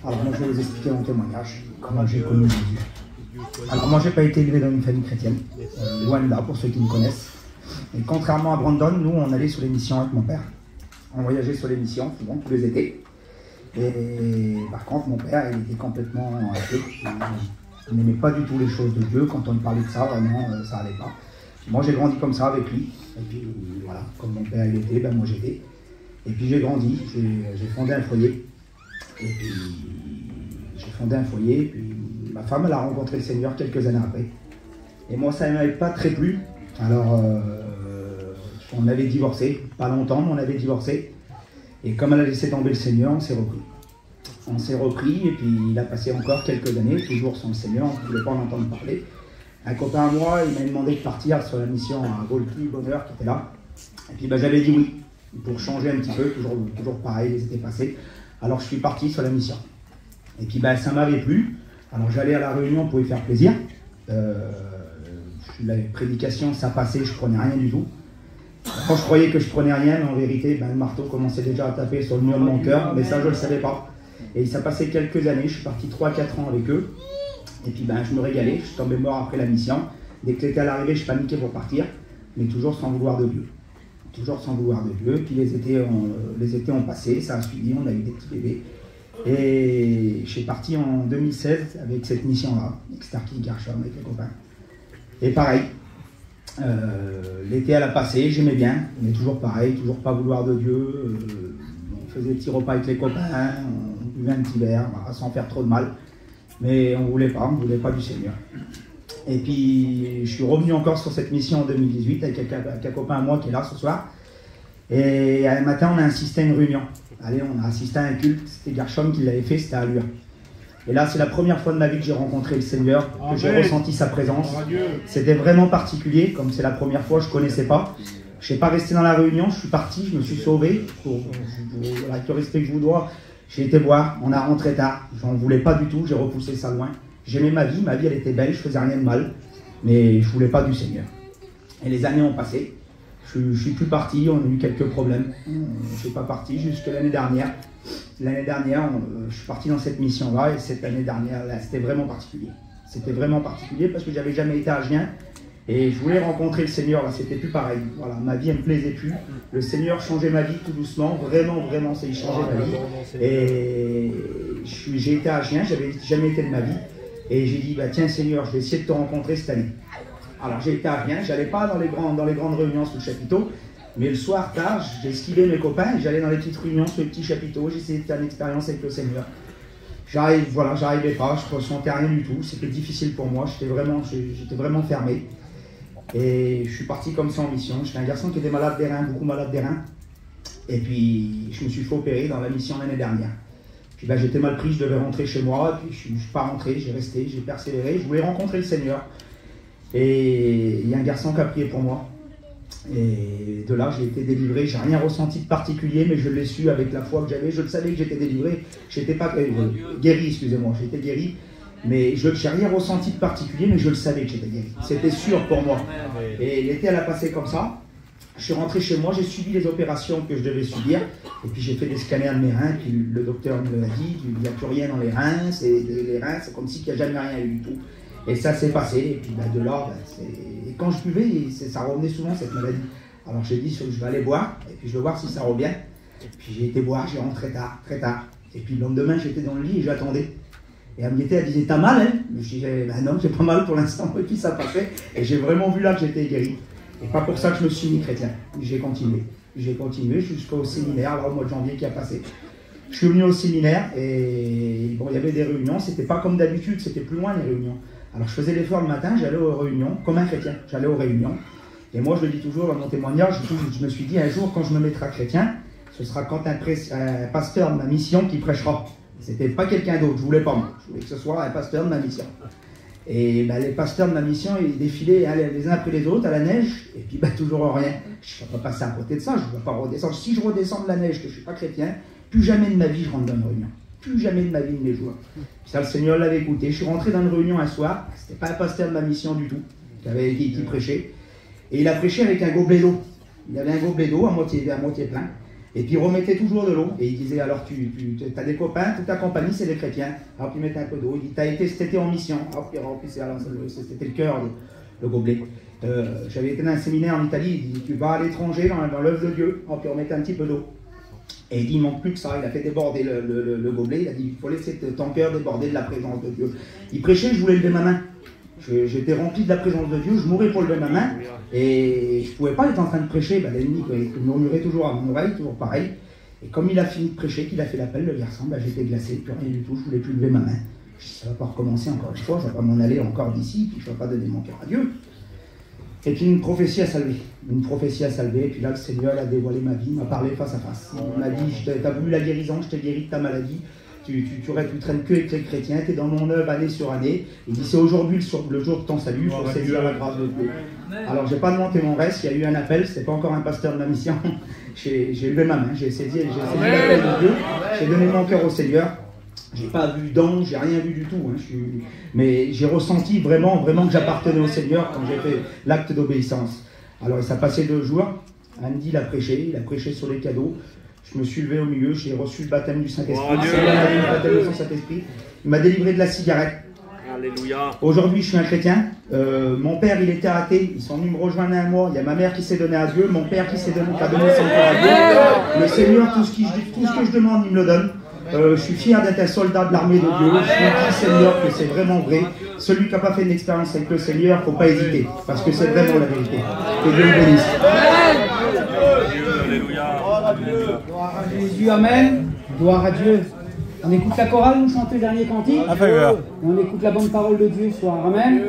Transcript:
Alors moi je vais vous expliquer mon témoignage, comment j'ai connu Jésus. Alors moi j'ai pas été élevé dans une famille chrétienne, loin de là pour ceux qui me connaissent. Et contrairement à Brandon, nous on allait sur les missions avec mon père. On voyageait sur les missions, souvent tous les étés. Et par contre mon père il était complètement athée. Il n'aimait pas du tout les choses de Dieu. Quand on lui parlait de ça, vraiment ça allait pas. Moi j'ai grandi comme ça avec lui. Et puis voilà, comme mon père il était, ben moi j'étais. Et puis j'ai grandi, j'ai fondé un foyer. Et puis j'ai fondé un foyer, et puis ma femme elle a rencontré le Seigneur quelques années après. Et moi ça ne m'avait pas très plu. Alors on avait divorcé, pas longtemps mais on avait divorcé. Et comme elle a laissé tomber le Seigneur, on s'est repris. On s'est repris et puis il a passé encore quelques années, toujours sans le Seigneur, on ne voulait pas en entendre parler. Un copain à moi, il m'a demandé de partir sur la mission à Volky, Bonheur qui était là. Et puis j'avais dit oui, pour changer un petit peu, toujours pareil, les étés passés. Alors je suis parti sur la mission. Et puis ça m'avait plu. Alors j'allais à la réunion pour y faire plaisir. La prédication, ça passait, je prenais rien du tout. Quand je croyais que je prenais rien, mais en vérité, le marteau commençait déjà à taper sur le mur de mon cœur, mais ça je ne le savais pas. Et ça passait quelques années, je suis parti 3-4 ans avec eux. Et puis je me régalais, je tombais mort après la mission. Dès que l'été à l'arrivée, je paniquais pour partir, mais toujours sans vouloir de Dieu. Toujours sans vouloir de Dieu. Puis les étés ont passé, ça a suivi, on a eu des petits bébés. Et je suis parti en 2016 avec cette mission-là, avec Starkey Gershom, avec les copains. Et pareil, l'été elle a passé, j'aimais bien, mais toujours pareil, toujours pas vouloir de Dieu. On faisait des petits repas avec les copains, on buvait un petit verre, sans faire trop de mal. Mais on ne voulait pas du Seigneur. Et puis je suis revenu encore sur cette mission en 2018 avec un copain à moi qui est là ce soir. Et un matin on a assisté à une réunion. Allez, on a assisté à un culte, c'était Gershom qui l'avait fait, c'était à Lure. Et là c'est la première fois de ma vie que j'ai rencontré le Seigneur, que j'ai ressenti sa présence. C'était vraiment particulier, comme c'est la première fois, je ne connaissais pas. Je ne suis pas resté dans la réunion, je suis parti, je me suis sauvé, avec le respect que je vous dois. J'ai été boire, on a rentré tard, j'en voulais pas du tout, j'ai repoussé ça loin. J'aimais ma vie elle était belle, je faisais rien de mal, mais je voulais pas du Seigneur. Et les années ont passé, je suis plus parti, on a eu quelques problèmes. Je ne suis pas parti jusqu'à l'année dernière. L'année dernière, je suis parti dans cette mission-là, et cette année dernière, là, c'était vraiment particulier. C'était vraiment particulier parce que j'avais jamais été à Agen. Et je voulais rencontrer le Seigneur, là c'était plus pareil. Voilà, ma vie elle me plaisait plus. Le Seigneur changeait ma vie tout doucement, vraiment, c'est il changeait ma vie. Et j'ai été à Agen, j'avais jamais été de ma vie. Et j'ai dit, tiens Seigneur, je vais essayer de te rencontrer cette année. Alors j'ai été à Agen, j'allais pas dans les grandes réunions sous le chapiteau, mais le soir tard, j'ai esquivé mes copains et j'allais dans les petites réunions sous les petits chapiteaux, j'essayais de faire une expérience avec le Seigneur. J'arrivais pas, je ressentais rien du tout, c'était difficile pour moi, j'étais vraiment fermé. Et je suis parti comme ça en mission. J'étais un garçon qui était malade des reins, beaucoup malade des reins. Et puis je me suis fait opérer dans la mission l'année dernière. Puis j'étais mal pris, je devais rentrer chez moi. Et puis je ne suis pas rentré, j'ai resté, j'ai persévéré. Je voulais rencontrer le Seigneur. Et il y a un garçon qui a prié pour moi. Et de là, j'ai été délivré. J'ai rien ressenti de particulier, mais je l'ai su avec la foi que j'avais. Je le savais que j'étais délivré. J'étais pas guéri, excusez-moi. J'étais guéri. Mais je n'ai rien ressenti de particulier, mais je le savais que j'étais guéri. C'était sûr pour moi. Et l'été, elle a passé comme ça. Je suis rentré chez moi, j'ai subi les opérations que je devais subir. Et puis j'ai fait des scanners de mes reins, puis le docteur me l'a dit, il n'y a plus rien dans les reins. Les reins, c'est comme s'il n'y a jamais rien eu du tout. Et ça s'est passé. Et puis de là, et quand je buvais, ça revenait souvent cette maladie. Alors j'ai dit, je vais aller boire, et puis je vais voir si ça revient. Et puis j'ai été boire, j'ai rentré tard, très tard. Et puis le lendemain, j'étais dans le lit et j'attendais. Et elle me disait, t'as mal, hein? Je disais, non, j'ai pas mal pour l'instant. Et puis ça passait. Et j'ai vraiment vu là que j'étais guéri. Et pas pour ça que je me suis mis chrétien. J'ai continué jusqu'au séminaire, là, au mois de janvier qui a passé. Je suis venu au séminaire et bon, il y avait des réunions. C'était pas comme d'habitude, c'était plus loin les réunions. Alors je faisais l'effort le matin, j'allais aux réunions, comme un chrétien. J'allais aux réunions. Et moi, je le dis toujours dans mon témoignage, je me suis dit, un jour, quand je me mettrai chrétien, ce sera quand un pasteur de ma mission qui prêchera. C'était pas quelqu'un d'autre, je voulais pas moi. Je voulais que ce soit un pasteur de ma mission. Et les pasteurs de ma mission, ils défilaient les uns après les autres à la neige, et puis toujours rien. Je ne vais pas passer à côté de ça, je ne vais pas redescendre. Si je redescends de la neige, que je ne suis pas chrétien, plus jamais de ma vie je rentre dans une réunion. Plus jamais de ma vie de mes jours. Puis ça, le Seigneur l'avait écouté. Je suis rentré dans une réunion un soir, c'était pas un pasteur de ma mission du tout, qui prêchait. Et il a prêché avec un gobelet d'eau. Il avait un gobelet d'eau à moitié plein. Et puis il remettait toujours de l'eau. Et il disait, alors tu as des copains, toute ta compagnie, c'est des chrétiens. Alors il mettait un peu d'eau. Il dit, t'as été cet été en mission. Alors il remplissait, alors c'était le cœur, le gobelet. J'avais été dans un séminaire en Italie. Il dit, tu vas à l'étranger, dans l'œuvre de Dieu. Alors il remettait un petit peu d'eau. Et il dit, il manque plus que ça. Il a fait déborder le gobelet. Il a dit, il faut laisser ton cœur déborder de la présence de Dieu. Il prêchait, je voulais lever ma main. J'étais rempli de la présence de Dieu, je mourais pour lever ma main, et je ne pouvais pas être en train de prêcher. L'ennemi murmurait toujours à mon oreille, toujours pareil. Et comme il a fini de prêcher, qu'il a fait l'appel, le garçon, j'étais glacé, plus rien du tout, je ne voulais plus lever ma main. Je dis, ça ne va pas recommencer encore une fois, je ne vais pas m'en aller encore d'ici, puis je ne vais pas donner mon cœur à Dieu. Et puis une prophétie a salvé, et puis là le Seigneur a dévoilé ma vie, m'a parlé face à face. Il m'a dit, t'as voulu la guérison, je t'ai guéri de ta maladie. Tu traînes que avec les chrétiens, tu es dans mon œuvre année sur année. Il dit, c'est aujourd'hui le jour de ton salut, il faut saisir la grâce de Dieu. Alors, j'ai pas demandé mon reste, il y a eu un appel, c'était pas encore un pasteur de ma mission. J'ai levé ma main, j'ai saisi l'appel de Dieu, j'ai donné mon cœur au Seigneur. J'ai pas vu d'ange, j'ai rien vu du tout. Mais j'ai ressenti vraiment que j'appartenais au Seigneur quand j'ai fait l'acte d'obéissance. Alors, ça passait 2 jours. Andy il a prêché sur les cadeaux. Je me suis levé au milieu, j'ai reçu le baptême du Saint-Esprit. Le baptême du Saint-Esprit. Il m'a délivré de la cigarette. Alléluia. Aujourd'hui, je suis un chrétien. Mon père, il était athée. Ils sont venus me rejoindre un mois. Il y a ma mère qui s'est donnée à Dieu, mon père qui a donné son corps à Dieu. Le Seigneur, tout ce que je demande, il me le donne. Je suis fier d'être un soldat de l'armée de Dieu. Je me dis, Seigneur, que c'est vraiment vrai. Celui qui n'a pas fait une expérience avec le Seigneur, il ne faut pas hésiter. Parce que c'est vraiment la vérité. Que Dieu le bénisse. Gloire à Jésus, amen. Gloire à Dieu. On écoute la chorale, nous chantons le dernier cantique. On écoute la bonne parole de Dieu ce soir, amen.